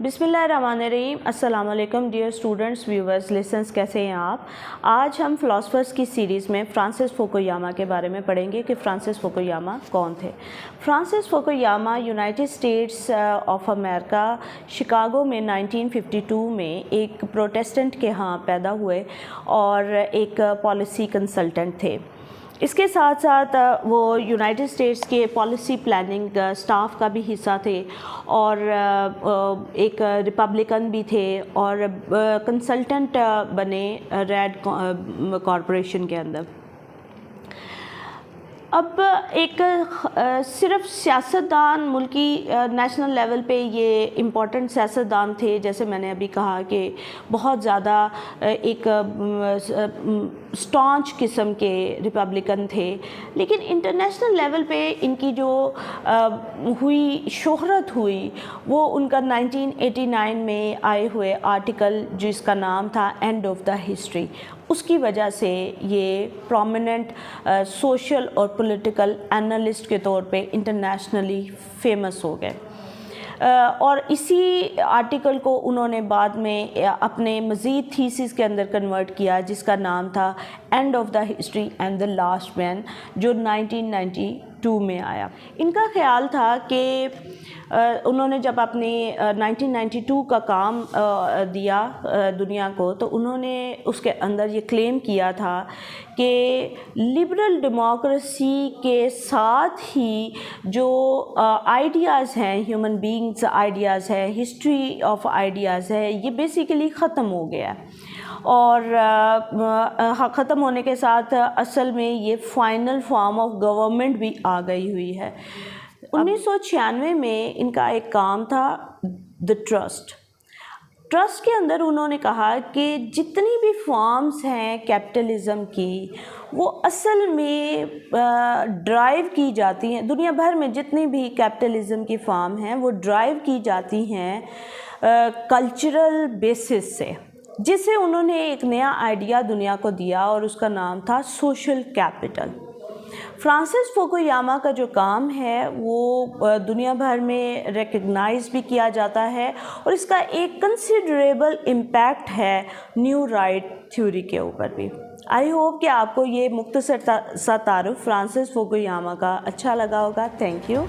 बिस्मिल्लाहिर्रहमानिर्रहीम। अस्सलाम वालेकुम डियर स्टूडेंट्स, व्यूवर्स, लिसनर्स, कैसे हैं आप। आज हम फ़िलासफ़र्स की सीरीज़ में फ्रांसिस फुकुयामा के बारे में पढ़ेंगे कि फ्रांसिस फुकुयामा कौन थे। Francis Fukuyama United states of America Chicago में 1952 में एक प्रोटेस्टेंट के यहाँ पैदा हुए और एक पॉलिसी कंसल्टेंट थे। इसके साथ साथ वो यूनाइटेड स्टेट्स के पॉलिसी प्लानिंग स्टाफ का भी हिस्सा थे और एक रिपब्लिकन भी थे और कंसल्टेंट बने रैड कॉरपोरेशन के अंदर। अब एक सिर्फ सियासतदान मुल्की नेशनल लेवल पे ये इम्पोर्टेंट सियासतदान थे, जैसे मैंने अभी कहा कि बहुत ज़्यादा एक स्टॉन्च किस्म के रिपब्लिकन थे, लेकिन इंटरनेशनल लेवल पे इनकी जो हुई शोहरत हुई वो उनका 1989 में आए हुए आर्टिकल जिसका नाम था एंड ऑफ द हिस्ट्री, उसकी वजह से ये प्रोमिनेंट सोशल और पॉलिटिकल एनालिस्ट के तौर पे इंटरनेशनली फेमस हो गए। और इसी आर्टिकल को उन्होंने बाद में अपने मज़ीद थीसिस के अंदर कन्वर्ट किया जिसका नाम था end of the history and the last man, जो 1992 में आया। इनका ख़्याल था कि उन्होंने जब अपने 1992 का काम दिया दुनिया को, तो उन्होंने उसके अंदर ये क्लेम किया था कि लिबरल डेमोक्रेसी के साथ ही जो आइडियाज़ हैं, ह्यूमन बीइंग्स आइडियाज़ है, हिस्ट्री ऑफ आइडियाज़ है, ये बेसिकली ख़त्म हो गया और ख़त्म होने के साथ असल में ये फाइनल फॉर्म ऑफ गवर्नमेंट भी आ गई हुई है। 1996 में इनका एक काम था द ट्रस्ट के अंदर उन्होंने कहा कि जितनी भी फॉर्म्स हैं कैपिटलिज़म की, वो असल में ड्राइव की जाती हैं, दुनिया भर में जितनी भी कैपिटलिज़म की फॉर्म हैं वो ड्राइव की जाती हैं कल्चरल बेसिस से, जिसे उन्होंने एक नया आइडिया दुनिया को दिया और उसका नाम था सोशल कैपिटल। फ्रांसिस फुकुयामा का जो काम है वो दुनिया भर में रिकग्नाइज भी किया जाता है और इसका एक कंसिडरेबल इम्पैक्ट है न्यू राइट थ्योरी के ऊपर भी। आई होप कि आपको ये मुख्तसर सा तारुफ फ्रांसिस फुकुयामा का अच्छा लगा होगा। Thank you.